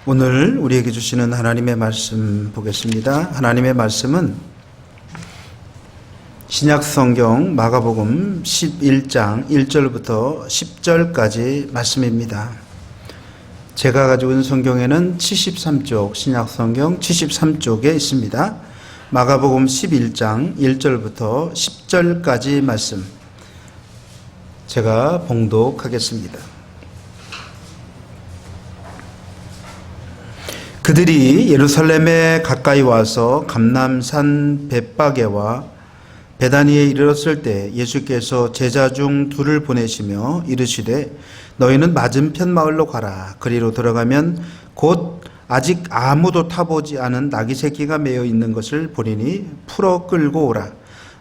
오늘 우리에게 주시는 하나님의 말씀 보겠습니다. 하나님의 말씀은 신약성경 마가복음 11장 1절부터 10절까지 말씀입니다. 제가 가지고 있는 성경에는 73쪽, 신약성경 73쪽에 있습니다. 마가복음 11장 1절부터 10절까지 말씀 제가 봉독하겠습니다. 그들이 예루살렘에 가까이 와서 감람산 벳바게와 베다니에 이르렀을 때 예수께서 제자 중 둘을 보내시며 이르시되 너희는 맞은편 마을로 가라. 그리로 들어가면 곧 아직 아무도 타보지 않은 나귀 새끼가 매어 있는 것을 보리니 풀어 끌고 오라.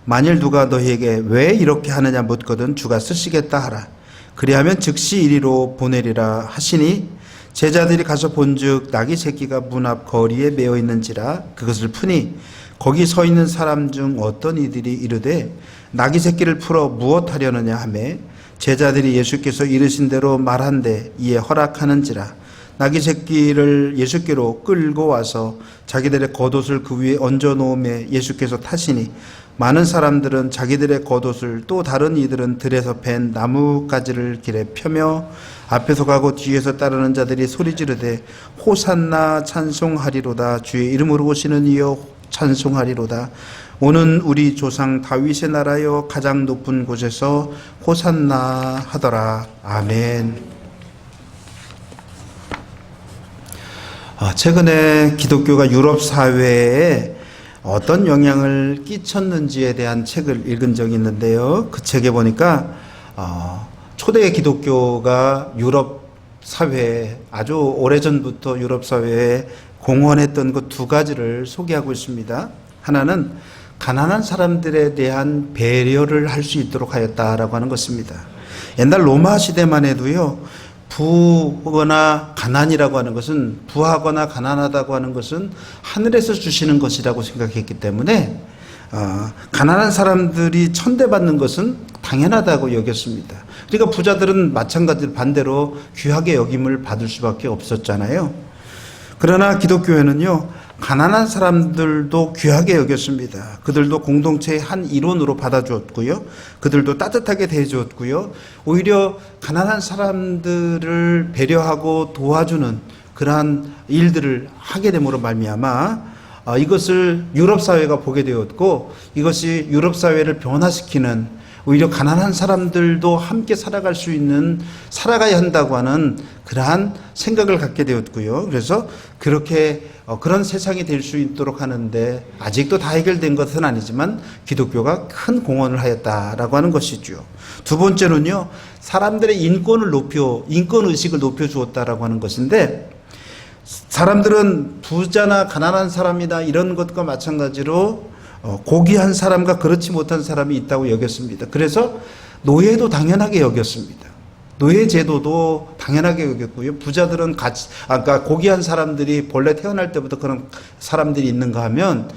만일 누가 너희에게 왜 이렇게 하느냐 묻거든 주가 쓰시겠다 하라. 그리하면 즉시 이리로 보내리라 하시니 제자들이 가서 본즉 나귀 새끼가 문 앞 거리에 매어 있는지라 그것을 푸니 거기 서 있는 사람 중 어떤 이들이 이르되 나귀 새끼를 풀어 무엇하려느냐 하매 제자들이 예수께서 이르신 대로 말한데 이에 허락하는지라. 나귀 새끼를 예수께로 끌고 와서 자기들의 겉옷을 그 위에 얹어 놓음에 예수께서 타시니 많은 사람들은 자기들의 겉옷을 또 다른 이들은 들에서 벤 나뭇가지를 길에 펴며 앞에서 가고 뒤에서 따르는 자들이 소리 지르되 호산나 찬송하리로다. 주의 이름으로 오시는 이여 찬송하리로다. 오는 우리 조상 다윗의 나라여 가장 높은 곳에서 호산나 하더라. 아멘. 최근에 기독교가 유럽 사회에 어떤 영향을 끼쳤는지에 대한 책을 읽은 적이 있는데요. 그 책에 보니까 초대 기독교가 유럽 사회에 아주 오래전부터 유럽 사회에 공헌했던 그 두 가지를 소개하고 있습니다. 하나는 가난한 사람들에 대한 배려를 할 수 있도록 하였다라고 하는 것입니다. 옛날 로마 시대만 해도요, 부거나 가난이라고 하는 것은, 부하거나 가난하다고 하는 것은 하늘에서 주시는 것이라고 생각했기 때문에 가난한 사람들이 천대받는 것은 당연하다고 여겼습니다. 그러니까 부자들은 마찬가지로 반대로 귀하게 여김을 받을 수밖에 없었잖아요. 그러나 기독교회는요, 가난한 사람들도 귀하게 여겼습니다. 그들도 공동체의 한 일원으로 받아주었고요. 그들도 따뜻하게 대해주었고요. 오히려 가난한 사람들을 배려하고 도와주는 그러한 일들을 하게 됨으로 말미암아 이것을 유럽 사회가 보게 되었고, 이것이 유럽 사회를 변화시키는, 오히려 가난한 사람들도 함께 살아갈 수 있는, 살아가야 한다고 하는 그러한 생각을 갖게 되었고요. 그래서 그렇게 그런 세상이 될 수 있도록 하는데 아직도 다 해결된 것은 아니지만 기독교가 큰 공헌을 하였다라고 하는 것이죠. 두 번째는요, 사람들의 인권의식을 높여주었다라고 하는 것인데, 사람들은 부자나 가난한 사람이나 이런 것과 마찬가지로 고귀한 사람과 그렇지 못한 사람이 있다고 여겼습니다. 그래서 노예도 당연하게 여겼습니다. 노예 제도도 당연하게 여겼고요. 부자들은 그러니까 고귀한 사람들이 본래 태어날 때부터 그런 사람들이 있는가 하면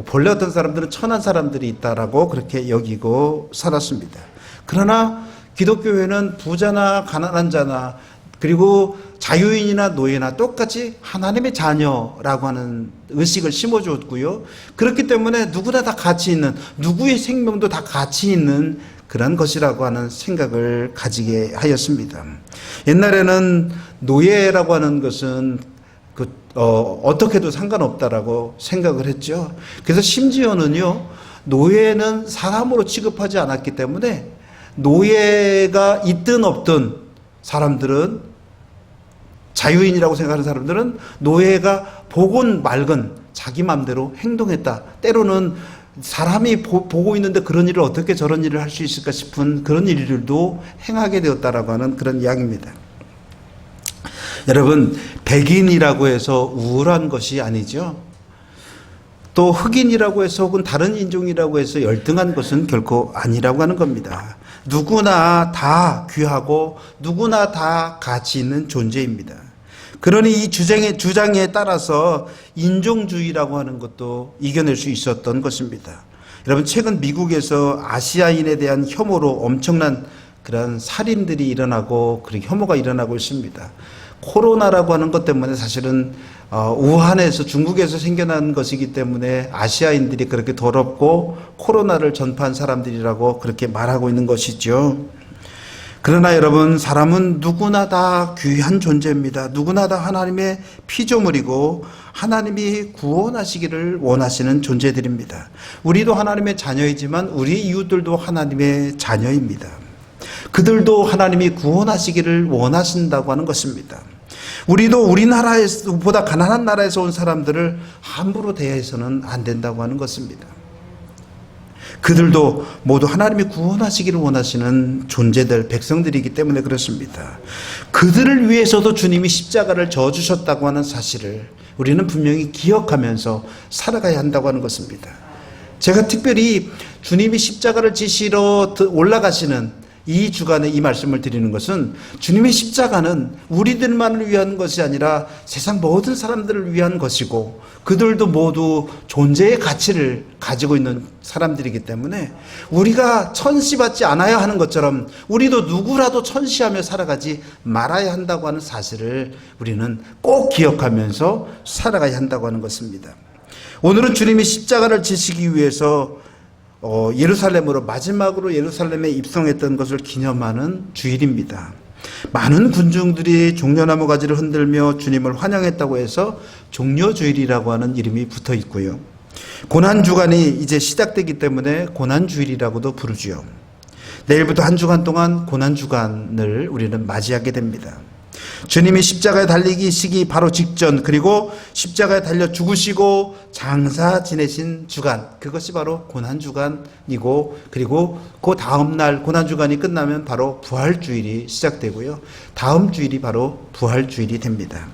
본래 어떤 사람들은 천한 사람들이 있다라고 그렇게 여기고 살았습니다. 그러나 기독교회는 부자나 가난한 자나 그리고 자유인이나 노예나 똑같이 하나님의 자녀라고 하는 의식을 심어주었고요. 그렇기 때문에 누구나 다 가치 있는, 누구의 생명도 다 가치 있는 그런 것이라고 하는 생각을 가지게 하였습니다. 옛날에는 노예라고 하는 것은 어떻게 해도 상관없다라고 생각을 했죠. 그래서 심지어는요, 노예는 사람으로 취급하지 않았기 때문에 노예가 있든 없든 사람들은, 자유인이라고 생각하는 사람들은 노예가 보건 말건 자기 마음대로 행동했다. 때로는 사람이 보고 있는데 그런 일을 어떻게 저런 일을 할 수 있을까 싶은 그런 일들도 행하게 되었다라고 하는 그런 이야기입니다. 여러분, 백인이라고 해서 우월한 것이 아니죠. 또 흑인이라고 해서 혹은 다른 인종이라고 해서 열등한 것은 결코 아니라고 하는 겁니다. 누구나 다 귀하고 누구나 다 가치 있는 존재입니다. 그러니 이 주장에 따라서 인종주의라고 하는 것도 이겨낼 수 있었던 것입니다. 여러분, 최근 미국에서 아시아인에 대한 혐오로 엄청난 그런 살인들이 일어나고 그리고 혐오가 일어나고 있습니다. 코로나라고 하는 것 때문에 사실은 우한에서 중국에서 생겨난 것이기 때문에 아시아인들이 그렇게 더럽고 코로나를 전파한 사람들이라고 그렇게 말하고 있는 것이죠. 그러나 여러분, 사람은 누구나 다 귀한 존재입니다. 누구나 다 하나님의 피조물이고 하나님이 구원하시기를 원하시는 존재들입니다. 우리도 하나님의 자녀이지만 우리 이웃들도 하나님의 자녀입니다. 그들도 하나님이 구원하시기를 원하신다고 하는 것입니다. 우리도 우리나라보다 가난한 나라에서 온 사람들을 함부로 대해서는 안 된다고 하는 것입니다. 그들도 모두 하나님이 구원하시기를 원하시는 존재들, 백성들이기 때문에 그렇습니다. 그들을 위해서도 주님이 십자가를 져주셨다고 하는 사실을 우리는 분명히 기억하면서 살아가야 한다고 하는 것입니다. 제가 특별히 주님이 십자가를 지시러 올라가시는 이 주간에 이 말씀을 드리는 것은 주님의 십자가는 우리들만을 위한 것이 아니라 세상 모든 사람들을 위한 것이고 그들도 모두 존재의 가치를 가지고 있는 사람들이기 때문에 우리가 천시받지 않아야 하는 것처럼 우리도 누구라도 천시하며 살아가지 말아야 한다고 하는 사실을 우리는 꼭 기억하면서 살아가야 한다고 하는 것입니다. 오늘은 주님이 십자가를 지시기 위해서 예루살렘으로 마지막으로 예루살렘에 입성했던 것을 기념하는 주일입니다. 많은 군중들이 종려나무 가지를 흔들며 주님을 환영했다고 해서 종려주일이라고 하는 이름이 붙어 있고요. 고난주간이 이제 시작되기 때문에 고난주일이라고도 부르지요. 내일부터 한 주간 동안 고난주간을 우리는 맞이하게 됩니다. 주님이 십자가에 달리시기 바로 직전, 그리고 십자가에 달려 죽으시고 장사 지내신 주간, 그것이 바로 고난주간이고, 그리고 그 다음날 고난주간이 끝나면 바로 부활주일이 시작되고요. 다음 주일이 바로 부활주일이 됩니다.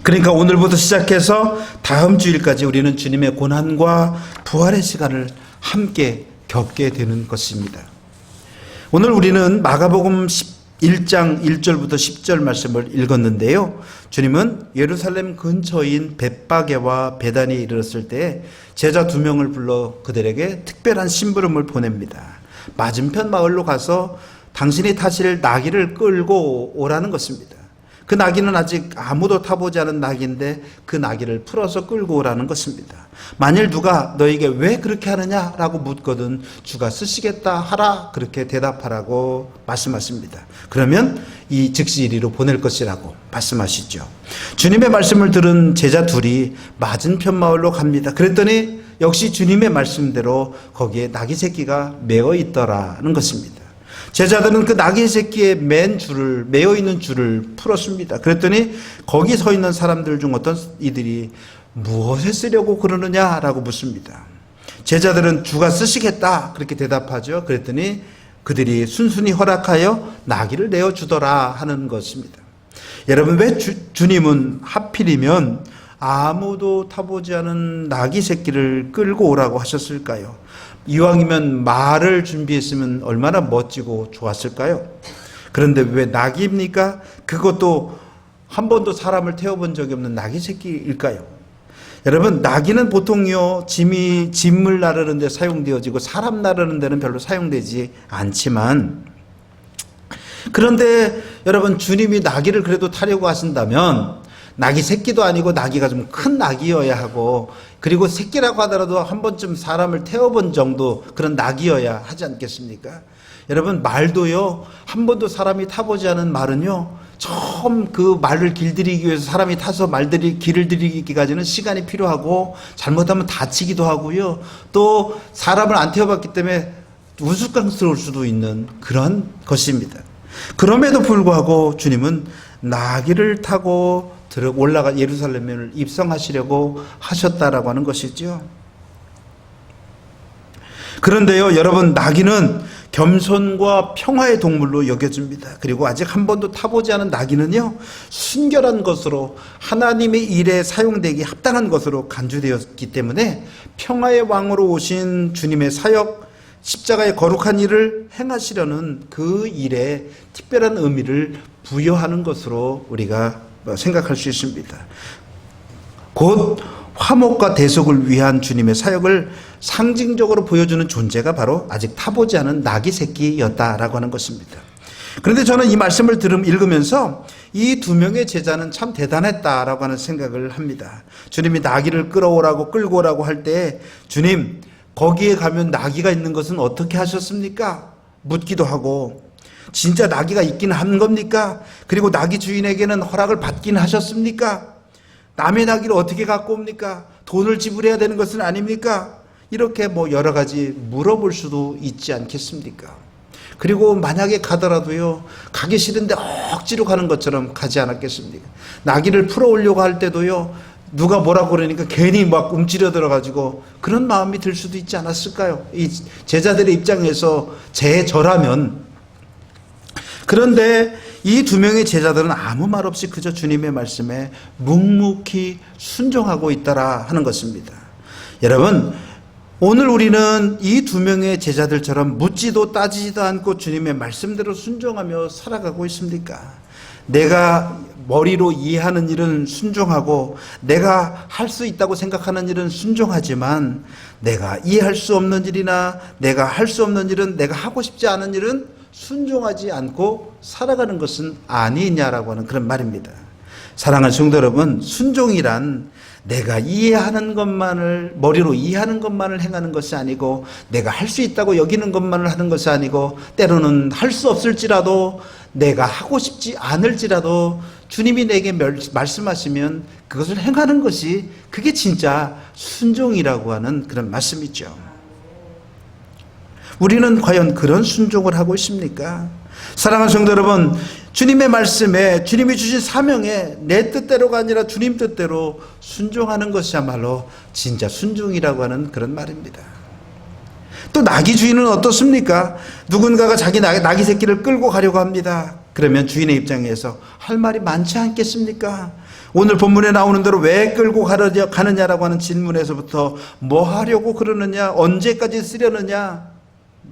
그러니까 오늘부터 시작해서 다음 주일까지 우리는 주님의 고난과 부활의 시간을 함께 겪게 되는 것입니다. 오늘 우리는 마가복음 1장 1절부터 10절 말씀을 읽었는데요. 주님은 예루살렘 근처인 벳바게와 베단에 이르렀을 때 제자 2명을 불러 그들에게 특별한 심부름을 보냅니다. 맞은편 마을로 가서 당신이 타실 나귀를 끌고 오라는 것입니다. 그 나귀는 아직 아무도 타보지 않은 나귀인데 그 나귀를 풀어서 끌고 오라는 것입니다. 만일 누가 너에게 왜 그렇게 하느냐라고 묻거든 주가 쓰시겠다 하라, 그렇게 대답하라고 말씀하십니다. 그러면 이 즉시 이리로 보낼 것이라고 말씀하시죠. 주님의 말씀을 들은 제자 둘이 맞은편 마을로 갑니다. 그랬더니 역시 주님의 말씀대로 거기에 나귀 새끼가 매어 있더라는 것입니다. 제자들은 그 나귀 새끼에 매어 있는 줄을 풀었습니다. 그랬더니 거기 서 있는 사람들 중 어떤 이들이 무엇에 쓰려고 그러느냐라고 묻습니다. 제자들은 주가 쓰시겠다 그렇게 대답하죠. 그랬더니 그들이 순순히 허락하여 나귀를 내어주더라 하는 것입니다. 여러분, 왜 주님은 하필이면 아무도 타보지 않은 나귀 새끼를 끌고 오라고 하셨을까요? 이왕이면 말을 준비했으면 얼마나 멋지고 좋았을까요? 그런데 왜 나귀입니까? 그것도 한 번도 사람을 태워본 적이 없는 나귀 새끼일까요? 여러분, 나귀는 보통요 짐을 나르는 데 사용되어지고 사람 나르는 데는 별로 사용되지 않지만, 그런데 여러분, 주님이 나귀를 그래도 타려고 하신다면 나귀 새끼도 아니고 나귀가 좀 큰 나귀여야 하고, 그리고 새끼라고 하더라도 한 번쯤 사람을 태워본 정도 그런 나귀여야 하지 않겠습니까? 여러분, 말도요, 한 번도 사람이 타보지 않은 말은요, 처음 그 말을 길들이기 위해서 사람이 타서 길을 들이기까지는 시간이 필요하고 잘못하면 다치기도 하고요, 또 사람을 안 태워봤기 때문에 우스꽝스러울 수도 있는 그런 것입니다. 그럼에도 불구하고 주님은 나귀를 타고 올라가 예루살렘을 입성하시려고 하셨다라고 하는 것이죠. 그런데요, 여러분, 나귀는 겸손과 평화의 동물로 여겨집니다. 그리고 아직 한 번도 타보지 않은 나귀는요, 순결한 것으로 하나님의 일에 사용되기 합당한 것으로 간주되었기 때문에 평화의 왕으로 오신 주님의 사역, 십자가의 거룩한 일을 행하시려는 그 일에 특별한 의미를 부여하는 것으로 우리가 생각할 수 있습니다. 곧 화목과 대속을 위한 주님의 사역을 상징적으로 보여주는 존재가 바로 아직 타보지 않은 나귀 새끼였다라고 하는 것입니다. 그런데 저는 이 말씀을 읽으면서 이 두 명의 제자는 참 대단했다라고 하는 생각을 합니다. 주님이 나귀를 끌고 오라고 할 때 주님 거기에 가면 나귀가 있는 것은 어떻게 하셨습니까? 묻기도 하고 진짜 나귀가 있긴 한 겁니까? 그리고 나귀 주인에게는 허락을 받긴 하셨습니까? 남의 나귀를 어떻게 갖고 옵니까? 돈을 지불해야 되는 것은 아닙니까? 이렇게 여러 가지 물어볼 수도 있지 않겠습니까? 그리고 만약에 가더라도요, 가기 싫은데 억지로 가는 것처럼 가지 않았겠습니까? 나귀를 풀어오려고 할 때도요, 누가 뭐라고 그러니까 괜히 막 움츠려 들어가지고 그런 마음이 들 수도 있지 않았을까요? 이 제자들의 입장에서 저라면. 그런데 이 두 명의 제자들은 아무 말 없이 그저 주님의 말씀에 묵묵히 순종하고 있더라 하는 것입니다. 여러분, 오늘 우리는 이 두 명의 제자들처럼 묻지도 따지지도 않고 주님의 말씀대로 순종하며 살아가고 있습니까? 내가 머리로 이해하는 일은 순종하고 내가 할 수 있다고 생각하는 일은 순종하지만 내가 이해할 수 없는 일이나 내가 할 수 없는 일은, 내가 하고 싶지 않은 일은 순종하지 않고 살아가는 것은 아니냐라고 하는 그런 말입니다. 사랑하는 성도 여러분, 순종이란 내가 이해하는 것만을, 머리로 이해하는 것만을 행하는 것이 아니고 내가 할 수 있다고 여기는 것만을 하는 것이 아니고 때로는 할 수 없을지라도 내가 하고 싶지 않을지라도 주님이 내게 말씀하시면 그것을 행하는 것이, 그게 진짜 순종이라고 하는 그런 말씀이죠. 우리는 과연 그런 순종을 하고 있습니까? 사랑하는 성도 여러분, 주님의 말씀에, 주님이 주신 사명에 내 뜻대로가 아니라 주님 뜻대로 순종하는 것이야말로 진짜 순종이라고 하는 그런 말입니다. 또 나귀 주인은 어떻습니까? 누군가가 자기 나귀 새끼를 끌고 가려고 합니다. 그러면 주인의 입장에서 할 말이 많지 않겠습니까? 오늘 본문에 나오는 대로 왜 끌고 가느냐라고 하는 질문에서부터 뭐 하려고 그러느냐, 언제까지 쓰려느냐,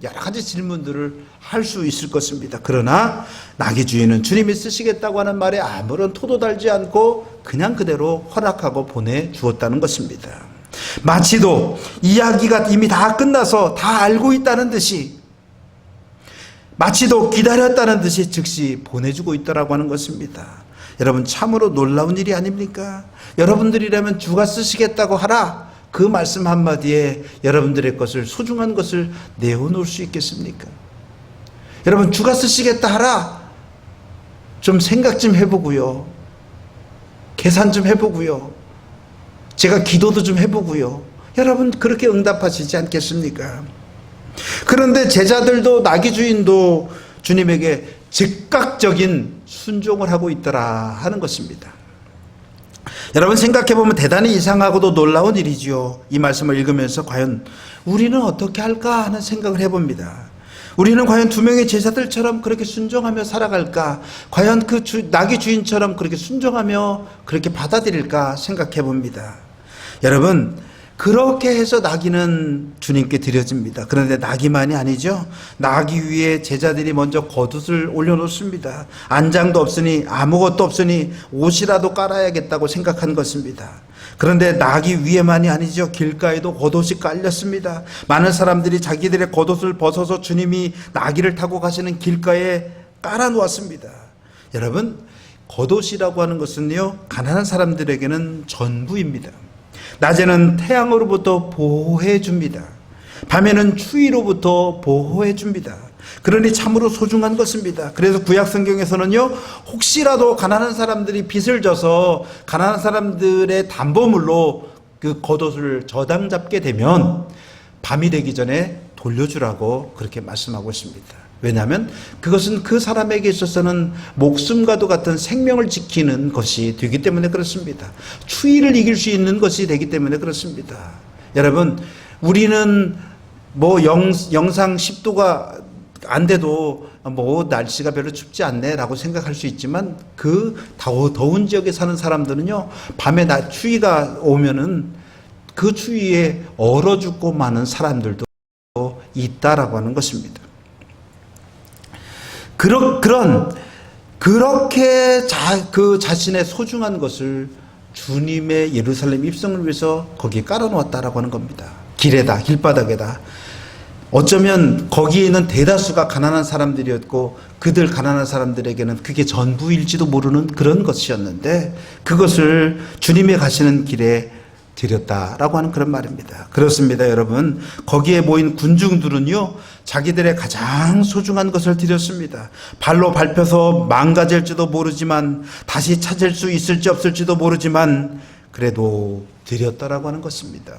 여러 가지 질문들을 할 수 있을 것입니다. 그러나 나귀 주인은 주님이 쓰시겠다고 하는 말에 아무런 토도 달지 않고 그냥 그대로 허락하고 보내주었다는 것입니다. 마치도 이야기가 이미 다 끝나서 다 알고 있다는 듯이, 마치도 기다렸다는 듯이 즉시 보내주고 있더라고 하는 것입니다. 여러분, 참으로 놀라운 일이 아닙니까? 여러분들이라면 주가 쓰시겠다고 하라, 그 말씀 한마디에 여러분들의 것을, 소중한 것을 내어놓을 수 있겠습니까? 여러분, 주가 쓰시겠다 하라, 좀 생각 좀 해보고요, 계산 좀 해보고요, 제가 기도도 좀 해보고요, 여러분 그렇게 응답하시지 않겠습니까? 그런데 제자들도, 나귀 주인도 주님에게 즉각적인 순종을 하고 있더라 하는 것입니다. 여러분, 생각해보면 대단히 이상하고도 놀라운 일이지요. 이 말씀을 읽으면서 과연 우리는 어떻게 할까 하는 생각을 해봅니다. 우리는 과연 두 명의 제자들처럼 그렇게 순종하며 살아갈까? 과연 그 나귀 주인처럼 그렇게 순종하며 그렇게 받아들일까 생각해봅니다. 여러분, 그렇게 해서 나귀는 주님께 드려집니다. 그런데 나귀만이 아니죠. 나귀 위에 제자들이 먼저 겉옷을 올려놓습니다. 안장도 없으니, 아무것도 없으니 옷이라도 깔아야겠다고 생각한 것입니다. 그런데 나귀 위에만이 아니죠. 길가에도 겉옷이 깔렸습니다. 많은 사람들이 자기들의 겉옷을 벗어서 주님이 나귀를 타고 가시는 길가에 깔아놓았습니다. 여러분, 겉옷이라고 하는 것은요, 가난한 사람들에게는 전부입니다. 낮에는 태양으로부터 보호해 줍니다. 밤에는 추위로부터 보호해 줍니다. 그러니 참으로 소중한 것입니다. 그래서 구약 성경에서는요, 혹시라도 가난한 사람들이 빚을 져서 가난한 사람들의 담보물로 그 겉옷을 저당 잡게 되면 밤이 되기 전에 돌려주라고 그렇게 말씀하고 있습니다. 왜냐하면 그것은 그 사람에게 있어서는 목숨과도 같은 생명을 지키는 것이 되기 때문에 그렇습니다. 추위를 이길 수 있는 것이 되기 때문에 그렇습니다. 여러분, 우리는 영상 10도가 안 돼도 날씨가 별로 춥지 않네 라고 생각할 수 있지만, 그 더운 지역에 사는 사람들은요, 밤에 추위가 오면은 그 추위에 얼어 죽고 마는 사람들도 있다라고 하는 것입니다. 그렇게 그 자신의 소중한 것을 주님의 예루살렘 입성을 위해서 거기에 깔아놓았다라고 하는 겁니다. 길에다, 길바닥에다. 어쩌면 거기에 있는 대다수가 가난한 사람들이었고 그들 가난한 사람들에게는 그게 전부일지도 모르는 그런 것이었는데 그것을 주님의 가시는 길에 드렸다라고 하는 그런 말입니다. 그렇습니다, 여러분. 거기에 모인 군중들은요, 자기들의 가장 소중한 것을 드렸습니다. 발로 밟혀서 망가질지도 모르지만, 다시 찾을 수 있을지 없을지도 모르지만, 그래도 드렸다라고 하는 것입니다.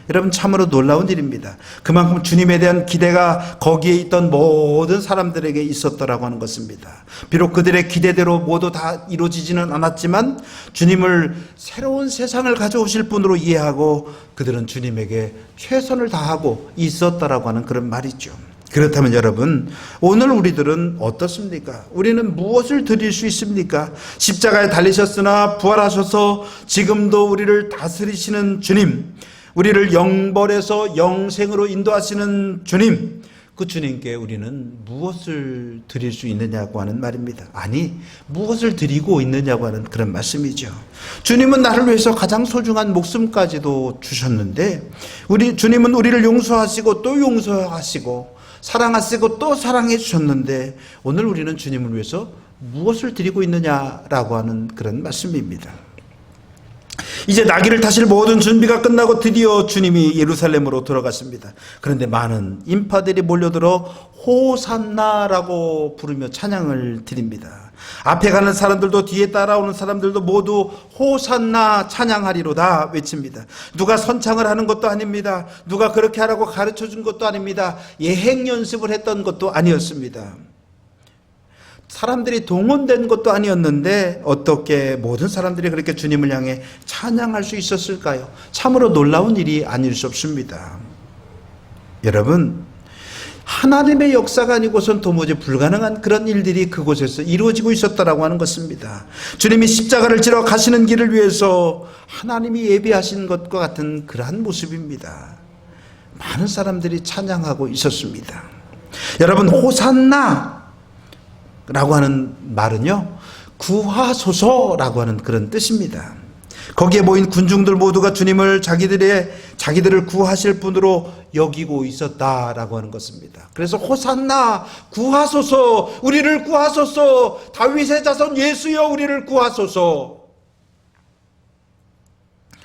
여러분, 참으로 놀라운 일입니다. 그만큼 주님에 대한 기대가 거기에 있던 모든 사람들에게 있었더라고 하는 것입니다. 비록 그들의 기대대로 모두 다 이루어지지는 않았지만 주님을 새로운 세상을 가져오실 분으로 이해하고 그들은 주님에게 최선을 다하고 있었다라고 하는 그런 말이죠. 그렇다면 여러분, 오늘 우리들은 어떻습니까? 우리는 무엇을 드릴 수 있습니까? 십자가에 달리셨으나 부활하셔서 지금도 우리를 다스리시는 주님, 우리를 영벌에서 영생으로 인도하시는 주님, 그 주님께 우리는 무엇을 드릴 수 있느냐고 하는 말입니다. 아니, 무엇을 드리고 있느냐고 하는 그런 말씀이죠. 주님은 나를 위해서 가장 소중한 목숨까지도 주셨는데, 주님은 우리를 용서하시고 또 용서하시고 사랑하시고 또 사랑해 주셨는데, 오늘 우리는 주님을 위해서 무엇을 드리고 있느냐라고 하는 그런 말씀입니다. 이제 나귀를 타실 모든 준비가 끝나고 드디어 주님이 예루살렘으로 들어갔습니다. 그런데 많은 인파들이 몰려들어 호산나라고 부르며 찬양을 드립니다. 앞에 가는 사람들도 뒤에 따라오는 사람들도 모두 호산나 찬양하리로다 외칩니다. 누가 선창을 하는 것도 아닙니다. 누가 그렇게 하라고 가르쳐 준 것도 아닙니다. 예행 연습을 했던 것도 아니었습니다. 사람들이 동원된 것도 아니었는데 어떻게 모든 사람들이 그렇게 주님을 향해 찬양할 수 있었을까요? 참으로 놀라운 일이 아닐 수 없습니다. 여러분, 하나님의 역사가 아니고선 도무지 불가능한 그런 일들이 그곳에서 이루어지고 있었다라고 하는 것입니다. 주님이 십자가를 지러 가시는 길을 위해서 하나님이 예비하신 것과 같은 그러한 모습입니다. 많은 사람들이 찬양하고 있었습니다. 여러분, 호산나 라고 하는 말은요, 구하소서라고 하는 그런 뜻입니다. 거기에 모인 군중들 모두가 주님을 자기들을 구하실 분으로 여기고 있었다라고 하는 것입니다. 그래서 호산나, 구하소서, 우리를 구하소서, 다윗의 자손 예수여 우리를 구하소서,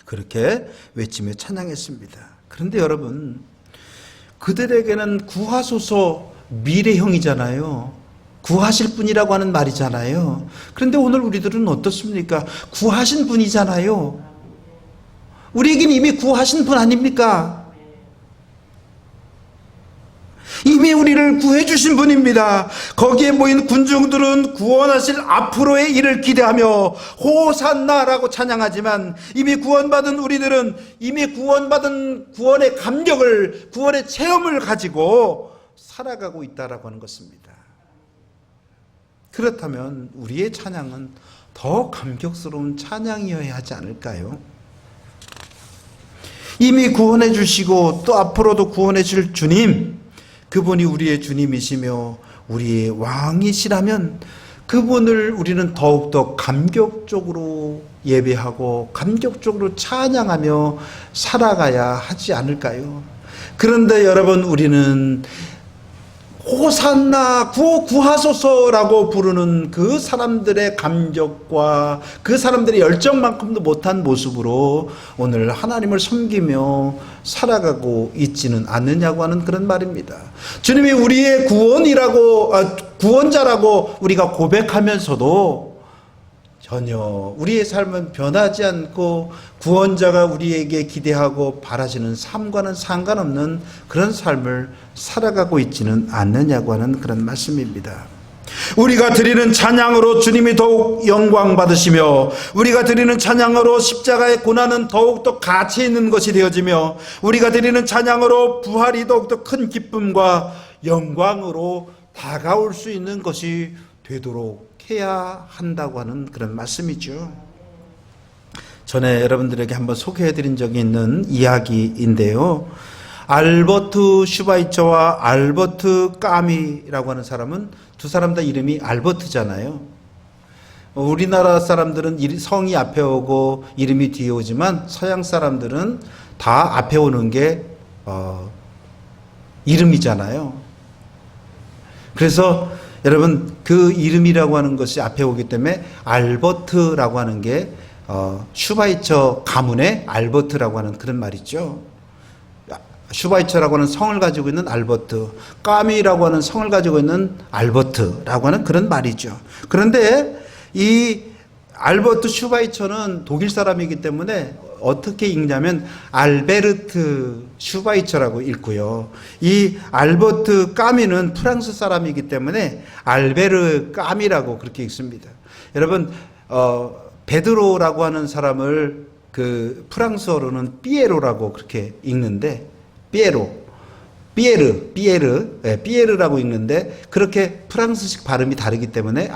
그렇게 외치며 찬양했습니다. 그런데 여러분, 그들에게는 구하소서 미래형이잖아요. 구하실 분이라고 하는 말이잖아요. 그런데 오늘 우리들은 어떻습니까? 구하신 분이잖아요. 우리에겐 이미 구하신 분 아닙니까? 이미 우리를 구해주신 분입니다. 거기에 모인 군중들은 구원하실 앞으로의 일을 기대하며 호산나라고 찬양하지만 이미 구원받은 우리들은 이미 구원받은 구원의 감격을, 구원의 체험을 가지고 살아가고 있다라고 하는 것입니다. 그렇다면 우리의 찬양은 더 감격스러운 찬양이어야 하지 않을까요? 이미 구원해 주시고 또 앞으로도 구원해 줄 주님, 그분이 우리의 주님이시며 우리의 왕이시라면 그분을 우리는 더욱더 감격적으로 예배하고 감격적으로 찬양하며 살아가야 하지 않을까요? 그런데 여러분, 우리는 호산나 구하소서라고 부르는 그 사람들의 감격과 그 사람들의 열정만큼도 못한 모습으로 오늘 하나님을 섬기며 살아가고 있지는 않느냐고 하는 그런 말입니다. 주님이 우리의 구원자라고 우리가 고백하면서도 전혀 우리의 삶은 변하지 않고 구원자가 우리에게 기대하고 바라시는 삶과는 상관없는 그런 삶을 살아가고 있지는 않느냐고 하는 그런 말씀입니다. 우리가 드리는 찬양으로 주님이 더욱 영광 받으시며 우리가 드리는 찬양으로 십자가의 고난은 더욱더 가치 있는 것이 되어지며 우리가 드리는 찬양으로 부활이 더욱더 큰 기쁨과 영광으로 다가올 수 있는 것이 되도록 해야 한다고 하는 그런 말씀이죠. 전에 여러분들에게 한번 소개해드린 적이 있는 이야기인데요. 알버트 슈바이처와 알버트 까미라고 하는 사람은 두 사람 다 이름이 알버트잖아요. 우리나라 사람들은 성이 앞에 오고 이름이 뒤에 오지만 서양 사람들은 다 앞에 오는 게 이름이잖아요. 그래서 여러분 그 이름이라고 하는 것이 앞에 오기 때문에 알버트라고 하는 게 슈바이처 가문의 알버트라고 하는 그런 말이죠. 슈바이처라고 하는 성을 가지고 있는 알버트, 까미라고 하는 성을 가지고 있는 알버트라고 하는 그런 말이죠. 그런데 이 알버트 슈바이처는 독일 사람이기 때문에 어떻게 읽냐면 알베르트 슈바이처라고 읽고요. 이 알버트 까미는 프랑스 사람이기 때문에 알베르 까미라고 그렇게 읽습니다. 여러분 베드로라고 하는 사람을 그 프랑스어로는 삐에로라고 그렇게 읽는데 삐에르라고 읽는데 그렇게 프랑스식 발음이 다르기 때문에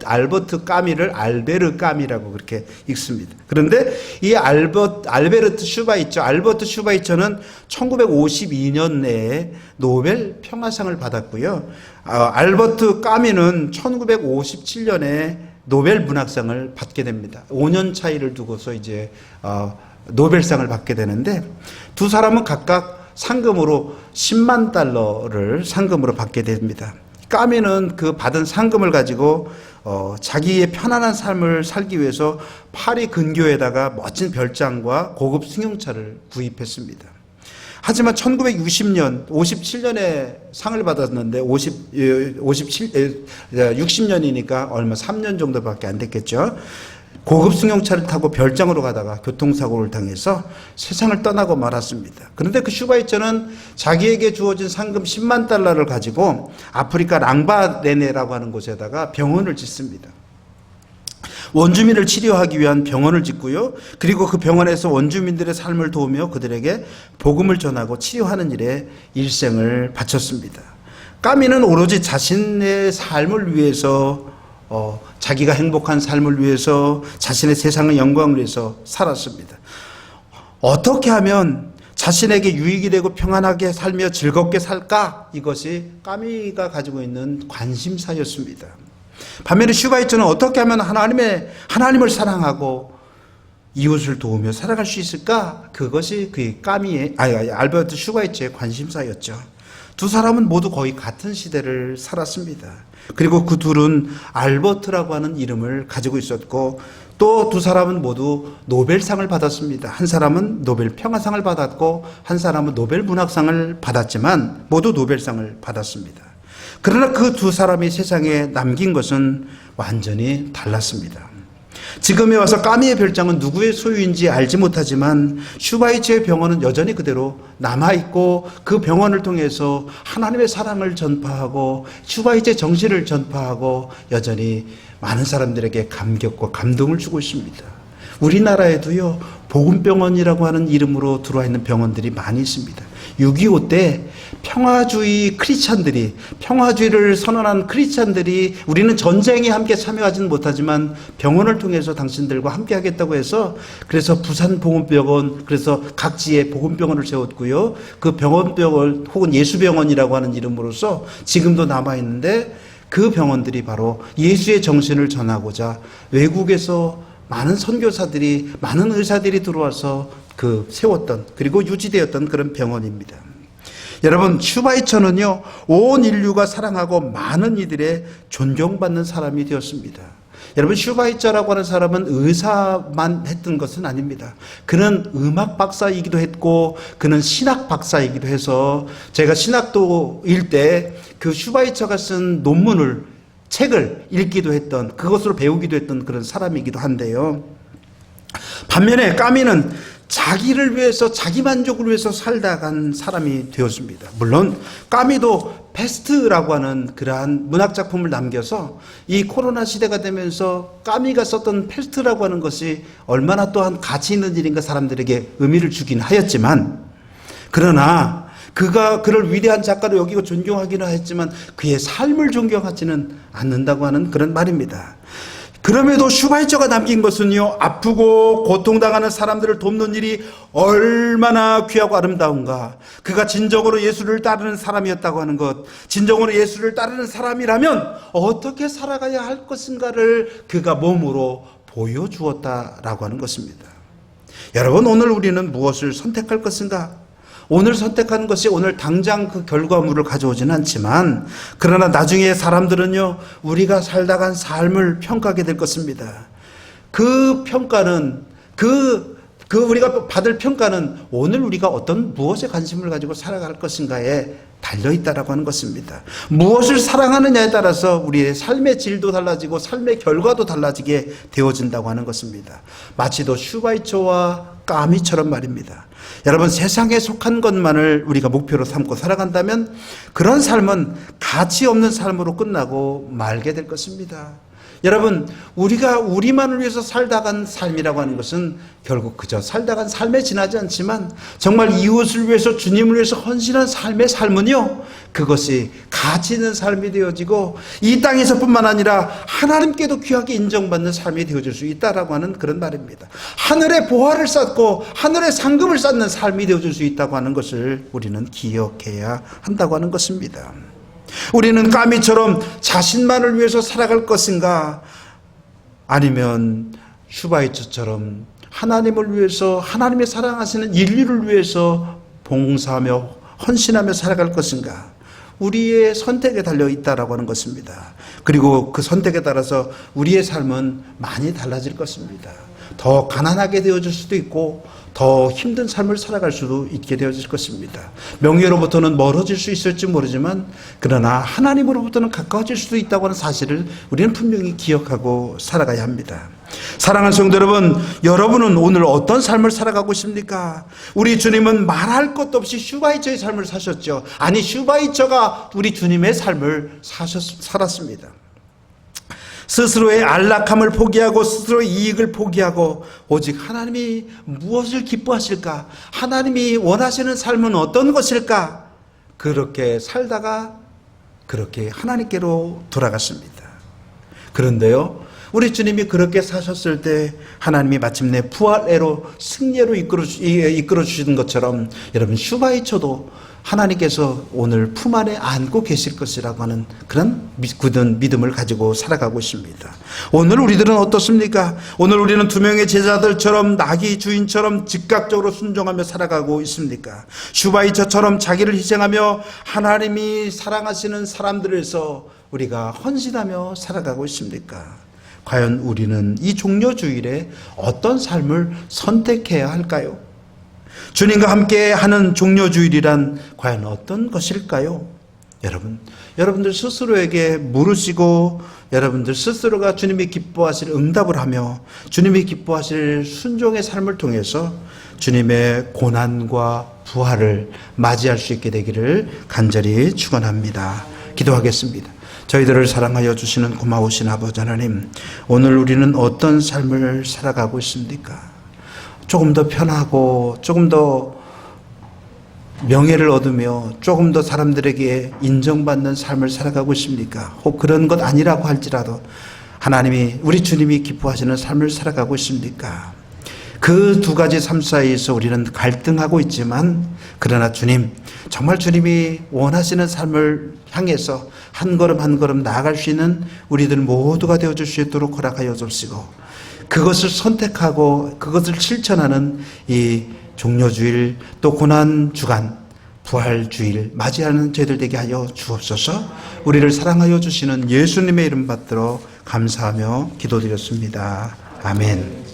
알버트 까미를 알베르 까미라고 그렇게 읽습니다. 그런데 이 알베르트 슈바이처는 1952년에 노벨 평화상을 받았고요. 알버트 까미는 1957년에 노벨 문학상을 받게 됩니다. 5년 차이를 두고서 이제 노벨상을 받게 되는데 두 사람은 각각 상금으로 10만 달러를 상금으로 받게 됩니다. 까미는 그 받은 상금을 가지고 자기의 편안한 삶을 살기 위해서 파리 근교에다가 멋진 별장과 고급 승용차를 구입했습니다. 하지만 1957년에 상을 받았는데 60년이니까 얼마 3년 정도밖에 안 됐겠죠. 고급 승용차를 타고 별장으로 가다가 교통사고를 당해서 세상을 떠나고 말았습니다. 그런데 그 슈바이처는 자기에게 주어진 상금 10만 달러를 가지고 아프리카 랑바레네라고 하는 곳에다가 병원을 짓습니다. 원주민을 치료하기 위한 병원을 짓고요. 그리고 그 병원에서 원주민들의 삶을 도우며 그들에게 복음을 전하고 치료하는 일에 일생을 바쳤습니다. 까미는 오로지 자신의 삶을 위해서 자기가 행복한 삶을 위해서 자신의 세상의 영광을 위해서 살았습니다. 어떻게 하면 자신에게 유익이 되고 평안하게 살며 즐겁게 살까? 이것이 까미가 가지고 있는 관심사였습니다. 반면에 슈바이처는 어떻게 하면 하나님을 사랑하고 이웃을 도우며 살아갈 수 있을까? 그것이 그 알버트 슈바이처의 관심사였죠. 두 사람은 모두 거의 같은 시대를 살았습니다. 그리고 그 둘은 알버트라고 하는 이름을 가지고 있었고 또 두 사람은 모두 노벨상을 받았습니다. 한 사람은 노벨 평화상을 받았고 한 사람은 노벨 문학상을 받았지만 모두 노벨상을 받았습니다. 그러나 그 두 사람이 세상에 남긴 것은 완전히 달랐습니다. 지금에 와서 까미의 별장은 누구의 소유인지 알지 못하지만 슈바이처의 병원은 여전히 그대로 남아있고 그 병원을 통해서 하나님의 사랑을 전파하고 슈바이처의 정신을 전파하고 여전히 많은 사람들에게 감격과 감동을 주고 있습니다. 우리나라에도요 복음병원이라고 하는 이름으로 들어와 있는 병원들이 많이 있습니다. 6.25 때 평화주의를 선언한 크리스찬들이 우리는 전쟁에 함께 참여하지는 못하지만 병원을 통해서 당신들과 함께 하겠다고 해서 그래서 부산 복음병원 그래서 각지에 복음병원을 세웠고요. 그 병원 혹은 예수병원이라고 하는 이름으로서 지금도 남아있는데 그 병원들이 바로 예수의 정신을 전하고자 외국에서 많은 선교사들이 많은 의사들이 들어와서 세웠던 그리고 유지되었던 그런 병원입니다. 여러분 슈바이처는요 온 인류가 사랑하고 많은 이들의 존경받는 사람이 되었습니다. 여러분 슈바이처라고 하는 사람은 의사만 했던 것은 아닙니다. 그는 음악 박사이기도 했고 그는 신학 박사이기도 해서 제가 신학도일 때 그 슈바이처가 쓴 책을 읽기도 했던 그것으로 배우기도 했던 그런 사람이기도 한데요. 반면에 까미는 자기를 위해서 자기 만족을 위해서 살다 간 사람이 되었습니다. 물론 까미도 페스트라고 하는 그러한 문학작품을 남겨서 이 코로나 시대가 되면서 까미가 썼던 페스트라고 하는 것이 얼마나 또한 가치 있는 일인가 사람들에게 의미를 주긴 하였지만 그러나 그를 위대한 작가로 여기고 존경하기는 했지만 그의 삶을 존경하지는 않는다고 하는 그런 말입니다. 그럼에도 슈바이처가 남긴 것은요, 아프고 고통당하는 사람들을 돕는 일이 얼마나 귀하고 아름다운가. 그가 진정으로 예수를 따르는 사람이었다고 하는 것, 진정으로 예수를 따르는 사람이라면 어떻게 살아가야 할 것인가를 그가 몸으로 보여주었다라고 하는 것입니다. 여러분, 오늘 우리는 무엇을 선택할 것인가? 오늘 선택하는 것이 오늘 당장 그 결과물을 가져오지는 않지만, 그러나 나중에 사람들은요, 우리가 살다 간 삶을 평가하게 될 것입니다. 그 평가는, 우리가 받을 평가는 오늘 우리가 어떤 무엇에 관심을 가지고 살아갈 것인가에 달려있다라고 하는 것입니다. 무엇을 사랑하느냐에 따라서 우리의 삶의 질도 달라지고 삶의 결과도 달라지게 되어진다고 하는 것입니다. 마치도 슈바이처와 까미처럼 말입니다. 여러분, 세상에 속한 것만을 우리가 목표로 삼고 살아간다면 그런 삶은 가치 없는 삶으로 끝나고 말게 될 것입니다. 여러분, 우리가 우리만을 위해서 살다 간 삶이라고 하는 것은 결국 그저 살다 간 삶에 지나지 않지만 정말 이웃을 위해서, 주님을 위해서 헌신한 삶의 삶은요, 그것이 가치 있는 삶이 되어지고 이 땅에서뿐만 아니라 하나님께도 귀하게 인정받는 삶이 되어질 수 있다라고 하는 그런 말입니다. 하늘의 보화를 쌓고 하늘의 상급을 쌓는 삶이 되어질 수 있다고 하는 것을 우리는 기억해야 한다고 하는 것입니다. 우리는 까미처럼 자신만을 위해서 살아갈 것인가, 아니면 슈바이처처럼 하나님을 위해서, 하나님의 사랑하시는 인류를 위해서 봉사하며 헌신하며 살아갈 것인가, 우리의 선택에 달려 있다라고 하는 것입니다. 그리고 그 선택에 따라서 우리의 삶은 많이 달라질 것입니다. 더 가난하게 되어질 수도 있고 더 힘든 삶을 살아갈 수도 있게 되어질 것입니다. 명예로부터는 멀어질 수 있을지 모르지만 그러나 하나님으로부터는 가까워질 수도 있다고 하는 사실을 우리는 분명히 기억하고 살아가야 합니다. 사랑하는 성도 여러분, 여러분은 오늘 어떤 삶을 살아가고 있습니까? 우리 주님은 말할 것도 없이 슈바이처의 삶을 사셨죠. 아니, 슈바이처가 우리 주님의 삶을 살았습니다. 스스로의 안락함을 포기하고 스스로의 이익을 포기하고 오직 하나님이 무엇을 기뻐하실까, 하나님이 원하시는 삶은 어떤 것일까, 그렇게 살다가 그렇게 하나님께로 돌아갔습니다. 그런데요, 우리 주님이 그렇게 사셨을 때 하나님이 마침내 부활애로 승리로 이끌어 주시는 것처럼 여러분, 슈바이처도 하나님께서 오늘 품 안에 안고 계실 것이라고 하는 그런 굳은 믿음을 가지고 살아가고 있습니다. 오늘 우리들은 어떻습니까? 오늘 우리는 두 명의 제자들처럼 나귀 주인처럼 즉각적으로 순종하며 살아가고 있습니까? 슈바이처처럼 자기를 희생하며 하나님이 사랑하시는 사람들에서 우리가 헌신하며 살아가고 있습니까? 과연 우리는 이 종려주일에 어떤 삶을 선택해야 할까요? 주님과 함께 하는 종려주일이란 과연 어떤 것일까요? 여러분들 스스로에게 물으시고 여러분들 스스로가 주님이 기뻐하실 응답을 하며 주님이 기뻐하실 순종의 삶을 통해서 주님의 고난과 부활을 맞이할 수 있게 되기를 간절히 축원합니다. 기도하겠습니다. 저희들을 사랑하여 주시는 고마우신 아버지 하나님, 오늘 우리는 어떤 삶을 살아가고 있습니까? 조금 더 편하고 조금 더 명예를 얻으며 조금 더 사람들에게 인정받는 삶을 살아가고 있습니까? 혹 그런 것 아니라고 할지라도 하나님이, 우리 주님이 기뻐하시는 삶을 살아가고 있습니까? 그 두 가지 삶 사이에서 우리는 갈등하고 있지만 그러나 주님, 정말 주님이 원하시는 삶을 향해서 한 걸음 한 걸음 나아갈 수 있는 우리들 모두가 되어줄 수 있도록 허락하여 주시고 그것을 선택하고 그것을 실천하는 이 종려주일, 또 고난주간, 부활주일 맞이하는 저희들 되게 하여 주옵소서. 우리를 사랑하여 주시는 예수님의 이름 받들어 감사하며 기도드렸습니다. 아멘.